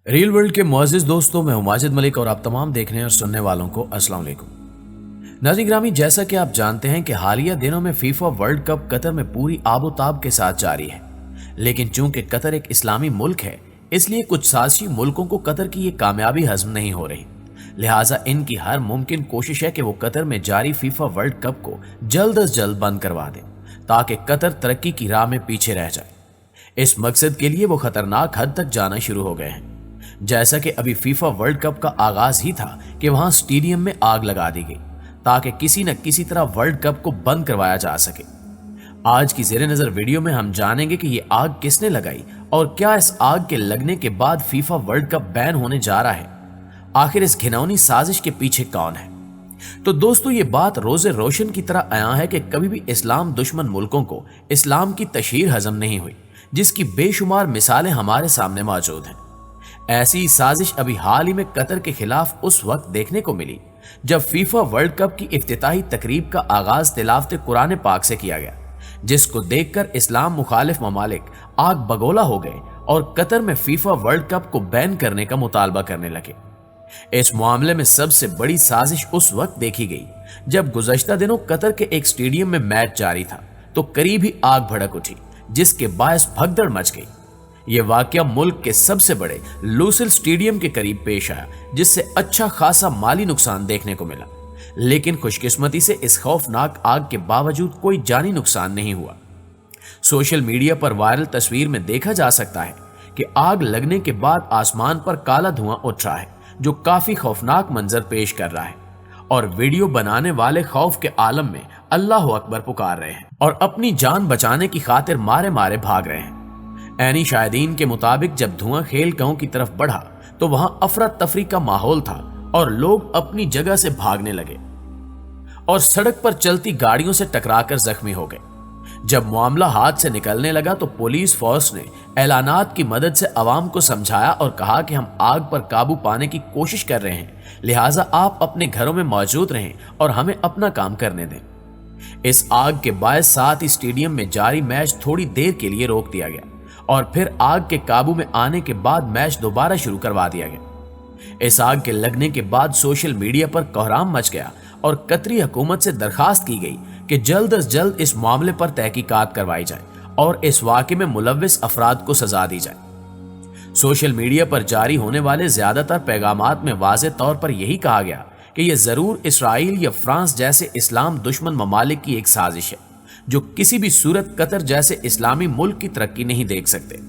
Real world के मुअज़्ज़िज़ दोस्तों, मैं हूं माजिद मलिक और आप तमाम देखने और सुनने वालों को अस्सलाम वालेकुम। नाज़रीन ग्रामी, जैसा कि आप जानते हैं कि हालिया दिनों में फीफा वर्ल्ड कप कतर में पूरी आबोताब के साथ जारी है, लेकिन चूंकि कतर एक इस्लामी मुल्क है, इसलिए कुछ साजिशी मुल्कों को कतर की ये कामयाबी हज़म नहीं हो रही। लिहाजा इनकी हर मुमकिन कोशिश है कि वो कतर में जारी फीफा वर्ल्ड कप को जल्द अज जल्द बंद करवा दें, ताकि कतर तरक्की की राह में पीछे रह जाए। इस मकसद के लिए वो खतरनाक हद तक जाना शुरू हो गए हैं। जैसा कि अभी फीफा वर्ल्ड कप का आगाज ही था कि वहां स्टेडियम में आग लगा दी गई, ताकि किसी न किसी तरह वर्ल्ड कप को बंद करवाया जा सके। आज की ज़ेरे नजर वीडियो में हम जानेंगे कि ये आग किसने लगाई और क्या इस आग के लगने के बाद फीफा वर्ल्ड कप बैन होने जा रहा है। आखिर इस घिनौनी साजिश के पीछे कौन है? तो दोस्तों, ये बात रोजे रोशन की तरह आया है कि कभी भी इस्लाम दुश्मन मुल्कों को इस्लाम की तशहीर हजम नहीं हुई, जिसकी बेशुमार मिसालें हमारे सामने मौजूद हैं। ऐसी साजिश अभी हाल ही में कतर के खिलाफ उस वक्त देखने को मिली जब फीफा वर्ल्ड कप की इफ्तिताही तकरीब का आगाज तिलावत कुरान पाक से किया गया, जिसको देखकर इस्लाम मुखालिफ ममालिक आग बगोला हो गए और कतर में फीफा वर्ल्ड कप को बैन करने का मुतालबा करने लगे। इस मामले में सबसे बड़ी साजिश उस वक्त देखी गई जब गुज़श्ता दिनों कतर के एक स्टेडियम में मैच जारी था तो करीब ही आग भड़क उठी, जिसके बायस भगदड़ मच गई। यह वाकया मुल्क के सबसे बड़े लूसल स्टेडियम के करीब पेश आया, जिससे अच्छा खासा माली नुकसान देखने को मिला, लेकिन खुशकिस्मती से इस खौफनाक आग के बावजूद कोई जानी नुकसान नहीं हुआ। सोशल मीडिया पर वायरल तस्वीर में देखा जा सकता है कि आग लगने के बाद आसमान पर काला धुआं उठ रहा है, जो काफी खौफनाक मंजर पेश कर रहा है, और वीडियो बनाने वाले खौफ के आलम में अल्लाह अकबर पुकार रहे हैं और अपनी जान बचाने की खातिर मारे मारे भाग रहे हैं। ऐनी शाहिदीन के मुताबिक जब धुआं खेल गांव की तरफ बढ़ा तो वहां अफरा तफरी का माहौल था और लोग अपनी जगह से भागने लगे और सड़क पर चलती गाड़ियों से टकराकर जख्मी हो गए। जब मामला हाथ से निकलने लगा तो पुलिस फोर्स ने ऐलानात की मदद से अवाम को समझाया और कहा कि हम आग पर काबू पाने की कोशिश कर रहे हैं, लिहाजा आप अपने घरों में मौजूद रहें और हमें अपना काम करने दें। इस आग के बायस साथ ही स्टेडियम में जारी मैच थोड़ी देर के लिए रोक दिया गया और फिर आग के काबू में आने के बाद मैच दोबारा शुरू करवा दिया गया। इस आग के लगने के बाद सोशल मीडिया पर कोहराम मच गया और कतरी हुकूमत से दरखास्त की गई कि जल्द अज जल्द इस मामले पर तहकीकात करवाई जाए और इस वाक़े में मुलव्विस अफराद को सजा दी जाए। सोशल मीडिया पर जारी होने वाले ज्यादातर पैगामात में वाज़ेह तौर पर यही कहा गया कि यह जरूर इसराइल या फ्रांस जैसे इस्लाम दुश्मन ममालिक की एक साजिश है, जो किसी भी सूरत कतर जैसे इस्लामी मुल्क की तरक्की नहीं देख सकते।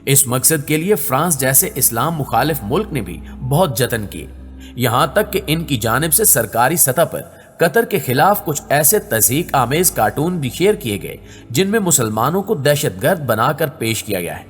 इस मकसद के लिए फ्रांस जैसे इस्लाम मुखालिफ मुल्क ने भी बहुत जतन किए, यहां तक कि इनकी जानिब से सरकारी सतह पर कतर के खिलाफ कुछ ऐसे तज़हीक आमेज कार्टून भी शेयर किए गए जिनमें मुसलमानों को दहशतगर्द बनाकर पेश किया गया है।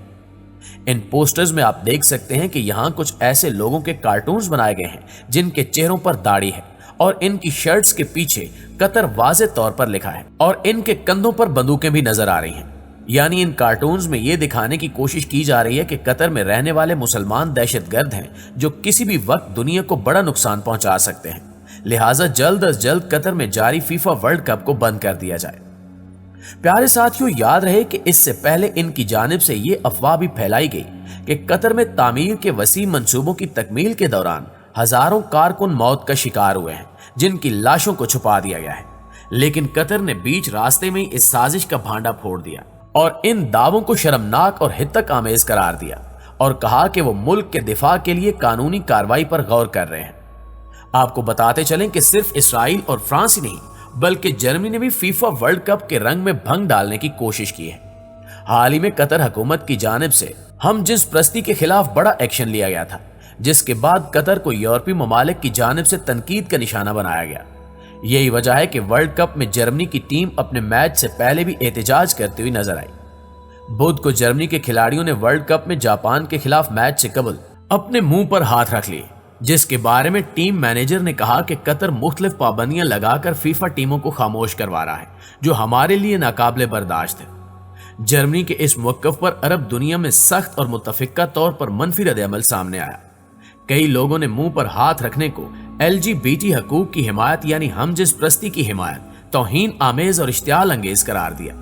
इन पोस्टर्स में आप देख सकते हैं कि यहाँ कुछ ऐसे लोगों के कार्टून्स बनाए गए हैं जिनके चेहरों पर दाढ़ी है और इनकी शर्ट्स के पीछे कतर वाज़ेह तौर पर लिखा है और इनके कंधों पर बंदूकें भी नजर आ रही हैं। यानी इन कार्टून्स में यह दिखाने की कोशिश की जा रही है कि कतर में रहने वाले मुसलमान दहशतगर्द हैं जो किसी भी वक्त दुनिया को बड़ा नुकसान पहुंचा सकते हैं, लिहाजा जल्द अज जल्द कतर में जारी फीफा वर्ल्ड कप को बंद कर दिया जाए। प्यारे साथियों, याद रहे कि इससे पहले इनकी जानिब से ये अफवाह भी फैलाई गई कि कतर में तामीर के वसी मंसूबों की तकमील के दौरान हजारों कारकुन मौत का शिकार हुए हैं, जिनकी लाशों को छुपा दिया गया है, लेकिन कतर ने बीच रास्ते में इस साजिश का भांडा फोड़ दिया और इन दावों को शर्मनाक और हितक आमेज करार दिया और कहा कि वो मुल्क के दिफा के लिए कानूनी कार्रवाई पर गौर कर रहे हैं। आपको बताते चलें कि सिर्फ इसराइल और फ्रांस ही नहीं बल्कि जर्मनी ने भी फीफा वर्ल्ड कप के रंग में भंग डालने की कोशिश की है। हाल ही में कतर हुकूमत की जानिब से हम जिस प्रस्ती के खिलाफ बड़ा एक्शन लिया गया था, जिसके बाद कतर को यूरोपीय ममालिक की जानिब से तनकीद का निशाना बनाया गया। यही वजह है कि वर्ल्ड कप में जर्मनी की टीम अपने मैच से पहले भी एहतजाज करती हुई नजर आई। बुध को जर्मनी के खिलाड़ियों ने वर्ल्ड कप में जापान के खिलाफ मैच से कबल अपने मुंह पर हाथ रख लिए, जिसके बारे में टीम मैनेजर ने कहा कि कतर मुख्तलिफ पाबंदियां लगाकर फीफा टीमों को खामोश करवा रहा है, जो हमारे लिए नाकाबिले बर्दाश्त है। जर्मनी के इस मौक़िफ़ पर अरब दुनिया में सख्त और मुतफ़िक़ा तौर पर मनफी रद्द-ए-अमल सामने आया। कई लोगों ने मुंह पर हाथ रखने को LGBT हकूक की हिमायत यानी हम जिस प्रस्ती की हिमायत तौहीन आमेज और इश्तियाल अंगेज करार दिया।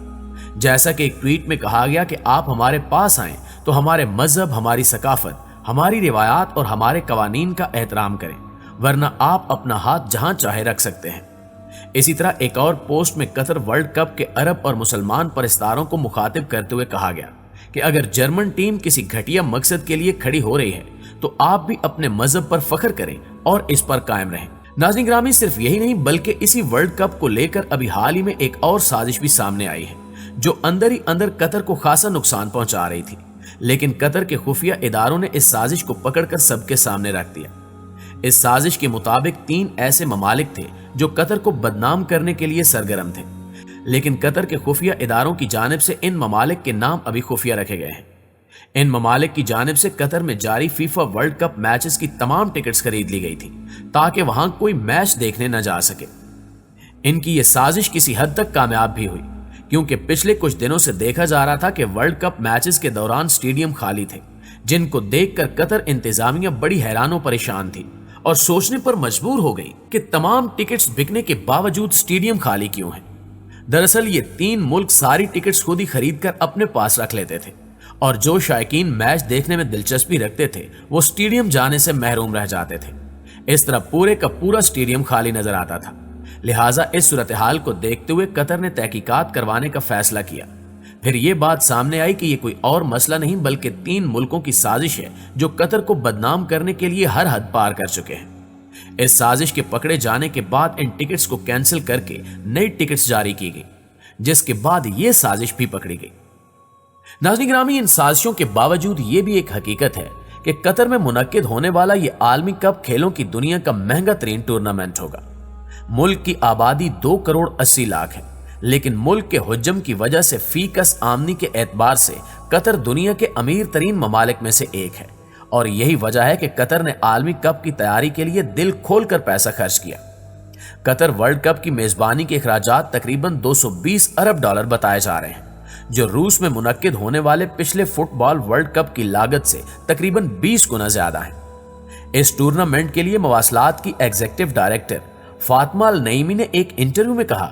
जैसा कि एक ट्वीट में कहा गया कि आप हमारे पास आएं तो हमारे मजहब, हमारी सकाफत, हमारी रिवायात और हमारे कवानीन का एहतराम करें, वरना आप अपना हाथ जहां चाहे रख सकते हैं। इसी तरह एक और पोस्ट में कतर वर्ल्ड कप के अरब और मुसलमान परस्तारों को मुखातिब करते हुए कहा गया कि अगर जर्मन टीम किसी घटिया मकसद के लिए खड़ी हो रही है तो आप भी अपने मजहब पर फख्र करें और इस पर कायम रहें। नाज़रीन ग्रामी, सिर्फ यही नहीं बल्कि इसी वर्ल्ड कप को लेकर अभी हाल ही में एक और साजिश भी सामने आई है जो अंदर ही अंदर कतर को खासा नुकसान पहुंचा रही थी, लेकिन कतर के खुफिया इदारों ने इस साजिश को पकड़कर सबके सामने रख दिया। इस साजिश के मुताबिक 3 ऐसे ममालिक थे जो कतर को बदनाम करने के लिए सरगर्म थे, लेकिन कतर के खुफिया इदारों की जानिब से इन ममालिक के नाम अभी खुफिया रखे गए हैं। इन ममालिक की जानिब से कतर में जारी फीफा वर्ल्ड कप मैचेस की तमाम टिकट्स खरीद ली गई थी ताकि वहां कोई मैच देखने न जा सके। इनकी यह साजिश किसी हद तक कामयाब भी हुई, क्योंकि पिछले कुछ दिनों से देखा जा रहा था कि वर्ल्ड कप मैचेस के दौरान स्टेडियम खाली थे, जिनको देखकर कतर इंतजामिया बड़ी हैरान और परेशान थी और सोचने पर मजबूर हो गई कि तमाम टिकट्स बिकने के बावजूद स्टेडियम खाली क्यों है। दरअसल ये 3 मुल्क सारी टिकट्स खुद ही खरीद कर अपने पास रख लेते थे और जो शायकीन मैच देखने में दिलचस्पी रखते थे वो स्टेडियम जाने से महरूम रह जाते थे। इस तरह पूरे का पूरा स्टेडियम खाली नजर आता था। लिहाजा इस सूरत हाल को देखते हुए कतर ने तहकीकात करवाने का फैसला किया। फिर ये बात सामने आई कि ये कोई और मसला नहीं बल्कि 3 मुल्कों की साजिश है जो कतर को बदनाम करने के लिए हर हद पार कर चुके हैं। इस साजिश के पकड़े जाने के बाद इन टिकट्स को कैंसिल करके नई टिकट्स जारी की गई, जिसके बाद ये साजिश भी पकड़ी गई। नाज़रीन ग्रामी, इन साजिशों के बावजूद ये भी एक हकीकत है कि कतर में मुनक्किद होने वाला ये आलमी कप खेलों की दुनिया का महंगा तरीन टूर्नामेंट होगा। मुल्क की आबादी 2 करोड़ 80 लाख है, लेकिन मुल्क के हुज्जम की वजह से फीकस आमदनी के एतबार से कतर दुनिया के अमीर तरीन ममालिक में से एक है और यही वजह है कि कतर ने आलमी कप की तैयारी के लिए दिल खोलकर पैसा खर्च किया। कतर वर्ल्ड कप की मेजबानी के अखराजात तकरीबन 220 अरब डॉलर बताए जा रहे हैं, जो रूस में मुनक्किद होने वाले पिछले फुटबॉल वर्ल्ड कप की लागत से तकरीबन 20 गुना ज्यादा है। इस टूर्नामेंट के लिए मवासलात की एग्जीक्यूटिव डायरेक्टर फातिमा अल नईमी ने एक इंटरव्यू में कहा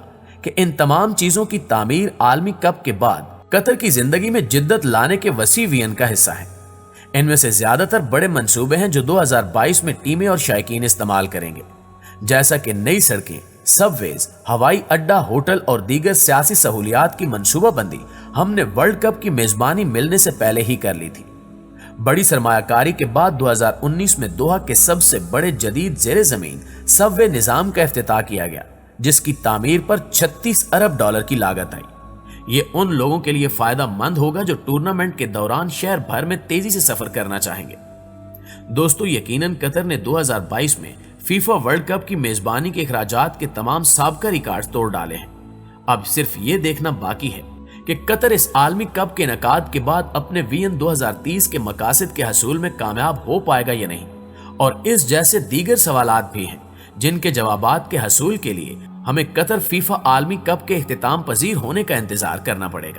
कि इन तमाम चीजों की तामीर आलमी कप के बाद कतर की जिंदगी में जिद्दत लाने के वसी विजन का हिस्सा है। इनमें से ज्यादातर बड़े मंसूबे हैं जो 2022 में टीमें और शायकीन इस्तेमाल करेंगे, जैसा कि नई सड़कें, सबवेज, हवाई अड्डा, होटल और दीगर सियासी सहूलियात की मंसूबाबंदी हमने वर्ल्ड कप की मेजबानी मिलने से पहले ही कर ली थी। बड़ी सरमायाकारी के बाद 2019 में दोहा के सबसे बड़े जदीद जेरे जमीन सबवे निजाम का इफ्तिताह किया गया, जिसकी तामीर पर 36 अरब डॉलर की लागत आई। ये उन लोगों के लिए फायदा मंद होगा जो टूर्नामेंट के दौरान शहर भर में तेजी से सफर करना चाहेंगे। दोस्तों, यकीनन कतर ने 2022 में फीफा वर्ल्ड कप की मेजबानी के अखराजात के तमाम साबका रिकॉर्ड तोड़ डाले हैं। अब सिर्फ ये देखना बाकी है कि कतर इस आलमी कप के इनेकाद के बाद अपने विजन 2030 के मकासद के हसूल में कामयाब हो पाएगा या नहीं, और इस जैसे दीगर सवालात भी हैं जिनके जवाबात के हसूल के लिए हमें कतर फीफा आलमी कप के इख्तिताम पजीर होने का इंतजार करना पड़ेगा।